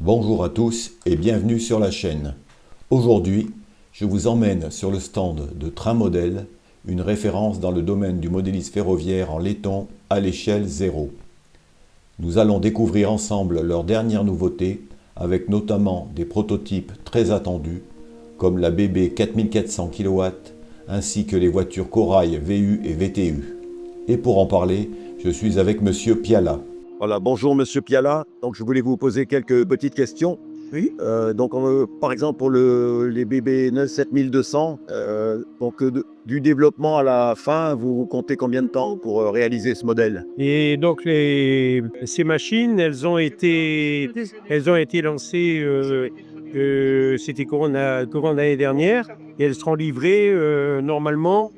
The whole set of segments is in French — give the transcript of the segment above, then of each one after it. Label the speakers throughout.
Speaker 1: Bonjour à tous et bienvenue sur la chaîne. Aujourd'hui, je vous emmène sur le stand de Train Modèle, une référence dans le domaine du modélisme ferroviaire en laiton à l'échelle 0. Nous allons découvrir ensemble leurs dernières nouveautés, avec notamment des prototypes très attendus, comme la BB 4400 kW, ainsi que les voitures Corail VU et VTU. Et pour en parler, je suis avec Monsieur Piala.
Speaker 2: Voilà, bonjour Monsieur Piala. Donc je voulais vous poser quelques petites questions.
Speaker 3: Oui.
Speaker 2: Par exemple pour les BB 7200, du développement à la fin, vous comptez combien de temps pour réaliser ce modèle?
Speaker 3: Et donc ces machines, elles ont été lancées, c'était courant l'année dernière, et elles seront livrées normalement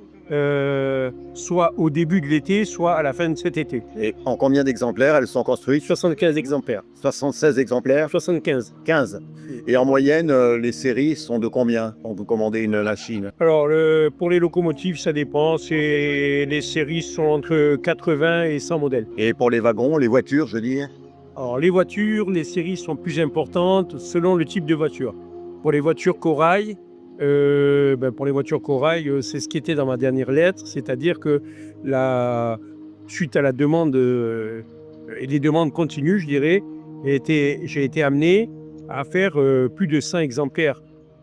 Speaker 3: soit au début de l'été, soit à la fin de cet été.
Speaker 2: Et en combien d'exemplaires elles sont construites?
Speaker 3: 75 exemplaires.
Speaker 2: 76 exemplaires?
Speaker 3: 75.
Speaker 2: 15. Et en moyenne, les séries sont de combien quand vous commandez une machine?
Speaker 3: Alors pour les locomotives, ça dépend. Les séries sont entre 80 et 100 modèles.
Speaker 2: Et pour les wagons, les voitures, je veux dire?
Speaker 3: Alors, les voitures, les séries sont plus importantes selon le type de voiture. Pour les voitures Corail, c'est ce qui était dans ma dernière lettre, c'est-à-dire que suite à la demande et les demandes continues, je dirais, j'ai été amené à faire plus de 100 exemplaires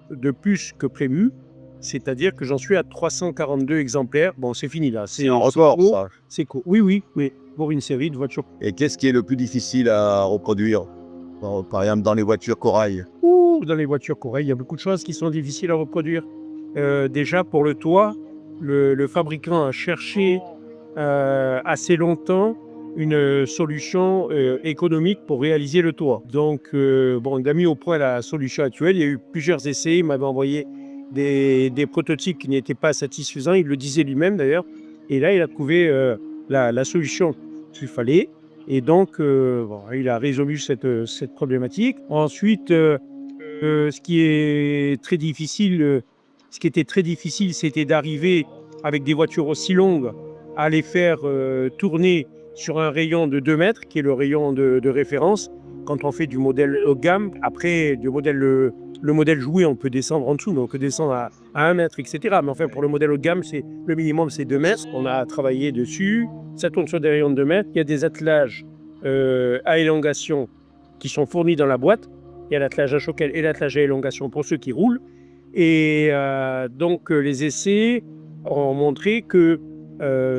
Speaker 3: de plus que prévu, c'est-à-dire que j'en suis à 342 exemplaires. Bon, c'est fini là.
Speaker 2: C'est un record, ça.
Speaker 3: C'est court. Oui, pour une série de voitures.
Speaker 2: Et qu'est-ce qui est le plus difficile à reproduire? Par exemple, dans les voitures Corail.
Speaker 3: Dans les voitures Corail, il y a beaucoup de choses qui sont difficiles à reproduire. Déjà, pour le toit, le fabricant a cherché assez longtemps une solution économique pour réaliser le toit. Donc, il a mis au point la solution actuelle. Il y a eu plusieurs essais. Il m'avait envoyé des prototypes qui n'étaient pas satisfaisants. Il le disait lui-même, d'ailleurs. Et là, il a trouvé la solution qu'il fallait. Et donc, il a résolu cette problématique. Ensuite, ce qui était très difficile, c'était d'arriver avec des voitures aussi longues à les faire tourner sur un rayon de 2 mètres, qui est le rayon de référence. Quand on fait du modèle haut de gamme, après, le modèle joué, on peut descendre en dessous, mais on peut descendre à 1 mètre, etc. Mais enfin, pour le modèle haut de gamme, le minimum, c'est 2 mètres. On a travaillé dessus. Ça tourne sur des rayons de 2 mètres. Il y a des attelages à élongation qui sont fournis dans la boîte. Il y a l'attelage à choquelle et l'attelage à élongation pour ceux qui roulent. Et les essais ont montré que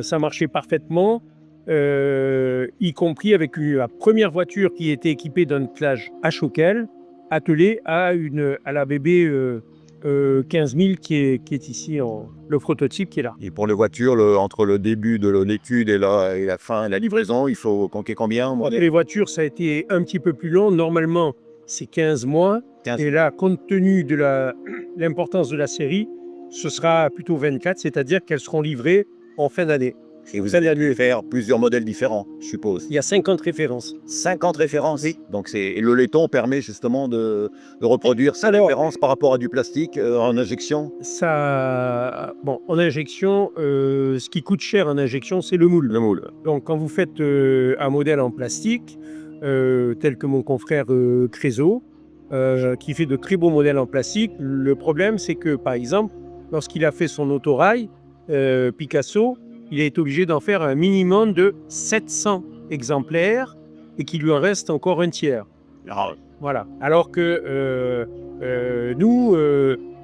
Speaker 3: ça marchait parfaitement, y compris avec la première voiture qui était équipée d'un attelage à choquelle, attelée à la BB 15 000 qui est ici, le prototype qui est là.
Speaker 2: Et pour les voitures, entre le début de l'étude et la fin, la livraison, il faut compter combien?
Speaker 3: Pour les voitures, ça a été un petit peu plus long. Normalement, c'est 15 mois.
Speaker 2: 15.
Speaker 3: Et là, compte tenu de l'importance de la série, ce sera plutôt 24, c'est-à-dire qu'elles seront livrées en fin d'année.
Speaker 2: Et vous allez dû faire plusieurs modèles différents, je suppose.
Speaker 3: Il y a 50 références.
Speaker 2: 50 références. Oui. Donc et le laiton permet justement de reproduire ces références par rapport à du plastique en injection.
Speaker 3: En injection, ce qui coûte cher en injection, c'est le moule.
Speaker 2: Le moule.
Speaker 3: Donc quand vous faites un modèle en plastique, tel que mon confrère Crézo, qui fait de très beaux modèles en plastique, le problème c'est que, par exemple, lorsqu'il a fait son autorail, Picasso, il est obligé d'en faire un minimum de 700 exemplaires et qu'il lui en reste encore un tiers. Voilà. Alors que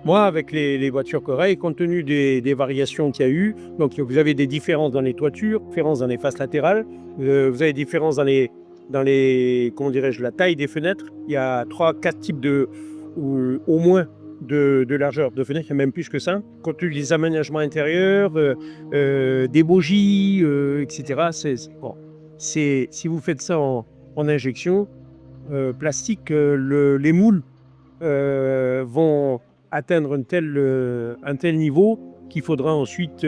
Speaker 3: moi, avec les voitures Corail, compte tenu des variations qu'il y a eu, donc vous avez des différences dans les toitures, différences dans les faces latérales, vous avez des différences dans la taille des fenêtres. Il y a 3-4 types au moins de largeur de fenêtre, il y a même plus que ça. Compte tenu des aménagements intérieurs, des bogies, etc. Si vous faites ça en injection plastique, les moules vont atteindre un tel niveau qu'il faudra ensuite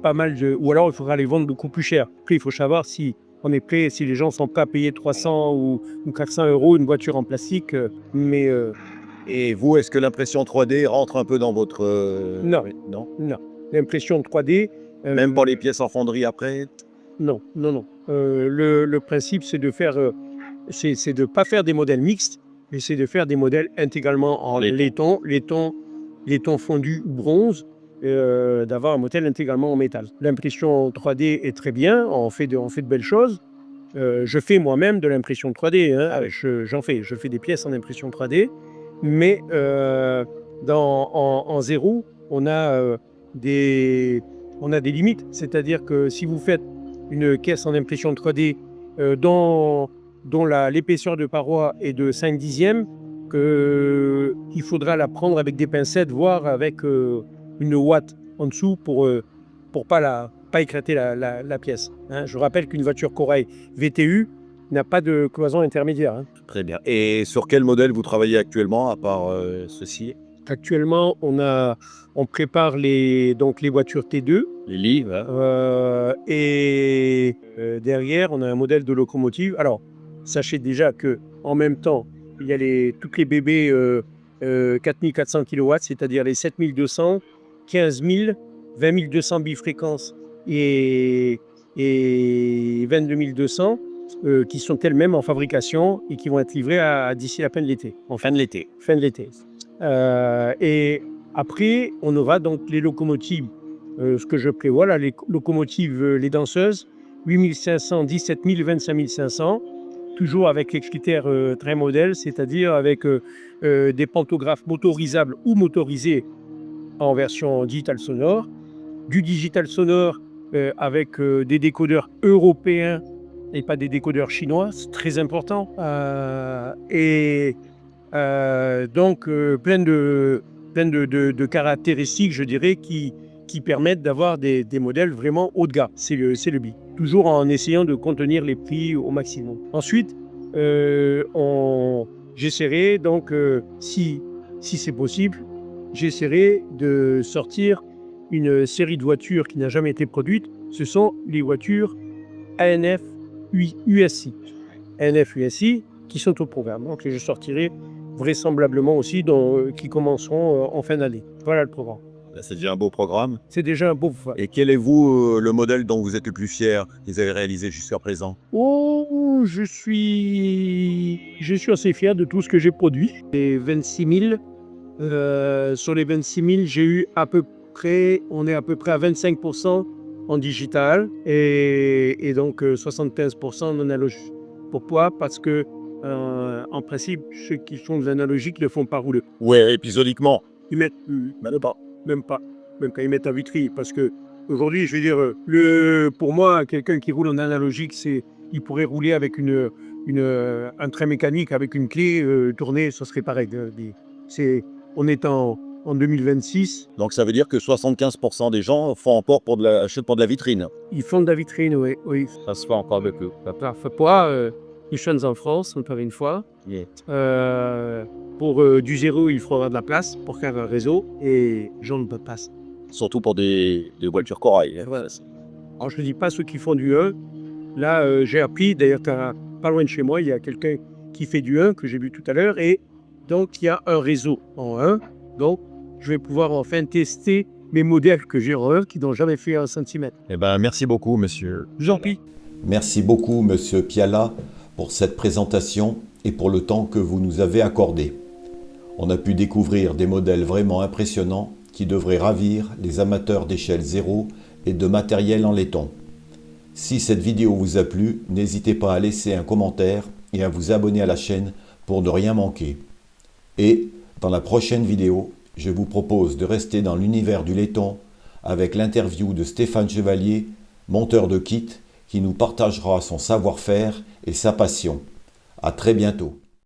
Speaker 3: pas mal ou alors il faudra les vendre beaucoup plus cher. Après, il faut savoir si on est prêt, si les gens sont prêts à payer 300 ou 400 € une voiture en plastique,
Speaker 2: Et vous, est-ce que l'impression 3D rentre un peu dans votre...
Speaker 3: Non.
Speaker 2: Non.
Speaker 3: L'impression 3D...
Speaker 2: Même pour les pièces en fonderie après?
Speaker 3: Non. Le principe, c'est de ne pas faire des modèles mixtes, j'essaie de faire des modèles intégralement en laiton fondu bronze, d'avoir un modèle intégralement en métal. L'impression 3D est très bien, on fait de belles choses. Je fais moi-même de l'impression 3D, hein. Je fais des pièces en impression 3D, mais en zéro, on a des limites. C'est-à-dire que si vous faites une caisse en impression 3D dont l'épaisseur de paroi est de 5/10, il faudra la prendre avec des pincettes, voire avec une ouate en dessous pour pas éclater la pièce. Hein. Je rappelle qu'une voiture Corail VTU n'a pas de cloison intermédiaire. Hein.
Speaker 2: Très bien. Et sur quel modèle vous travaillez actuellement, à part ceci?
Speaker 3: Actuellement, on prépare les voitures T2.
Speaker 2: Les livres, hein.
Speaker 3: Et derrière, on a un modèle de locomotive. Alors, sachez déjà qu'en même temps, il y a toutes les bébés 4400 kW, c'est-à-dire les 7200, 15000, 20200 bifréquences et 22200 qui sont elles-mêmes en fabrication et qui vont être livrées d'ici la fin de l'été.
Speaker 2: En fin de l'été.
Speaker 3: Fin de l'été. Et après, on aura donc les locomotives, ce que je prévois là, les locomotives, les danseuses, 8500, 17000, 25500, toujours avec les critères train modèle, c'est-à-dire avec des pantographes motorisables ou motorisés en version digital sonore, du digital sonore avec des décodeurs européens et pas des décodeurs chinois, c'est très important. Donc plein de caractéristiques, je dirais, qui permettent d'avoir des modèles vraiment haut de gamme. C'est le but. Toujours en essayant de contenir les prix au maximum. Ensuite, j'essaierai donc, si c'est possible, j'essaierai de sortir une série de voitures qui n'a jamais été produite. Ce sont les voitures ANF USI. ANF USI qui sont au programme. Donc je sortirai vraisemblablement aussi qui commenceront en fin d'année. Voilà le programme.
Speaker 2: C'est déjà un beau programme.
Speaker 3: C'est déjà un beau.
Speaker 2: Et quel est le modèle dont vous êtes le plus fier que vous avez réalisé jusqu'à présent?
Speaker 3: Oh, je suis assez fier de tout ce que j'ai produit. Les 26 000. Sur les 26 000, j'ai eu on est à peu près à 25% en digital et donc 75% en analogique. Pourquoi? Parce que en principe, ceux qui font de l'analogique ne le font pas rouler.
Speaker 2: Ouais, épisodiquement.
Speaker 3: Ils mettent même pas quand ils mettent à vitrine. Parce que aujourd'hui, je veux dire, pour moi, quelqu'un qui roule en analogique, il pourrait rouler avec un train mécanique avec une clé tournée, ça serait pareil. On est en 2026.
Speaker 2: Donc ça veut dire que 75% des gens font encore achètent pour de la vitrine.
Speaker 3: Ils font de la vitrine, oui.
Speaker 2: Ça se fait encore beaucoup.
Speaker 3: Ils chantent en France, encore une fois.
Speaker 2: Yeah.
Speaker 3: Pour du zéro, il faudra de la place pour faire un réseau et j'en ne peux pas.
Speaker 2: Surtout pour des voitures Corail.
Speaker 3: Voilà. Alors je ne dis pas ceux qui font du 1. Là, j'ai appris, d'ailleurs, pas loin de chez moi, il y a quelqu'un qui fait du 1 que j'ai vu tout à l'heure. Et donc, il y a un réseau en 1. Donc, je vais pouvoir enfin tester mes modèles que j'ai en 1 qui n'ont jamais fait 1 cm.
Speaker 2: Eh ben, merci beaucoup, monsieur.
Speaker 3: Je vous en prie.
Speaker 1: Merci beaucoup, monsieur Piala, pour cette présentation et pour le temps que vous nous avez accordé. On a pu découvrir des modèles vraiment impressionnants qui devraient ravir les amateurs d'échelle 0 et de matériel en laiton. Si cette vidéo vous a plu, n'hésitez pas à laisser un commentaire et à vous abonner à la chaîne pour ne rien manquer. Et dans la prochaine vidéo, je vous propose de rester dans l'univers du laiton avec l'interview de Stéphane Chevalier, monteur de kit, qui nous partagera son savoir-faire et sa passion. À très bientôt.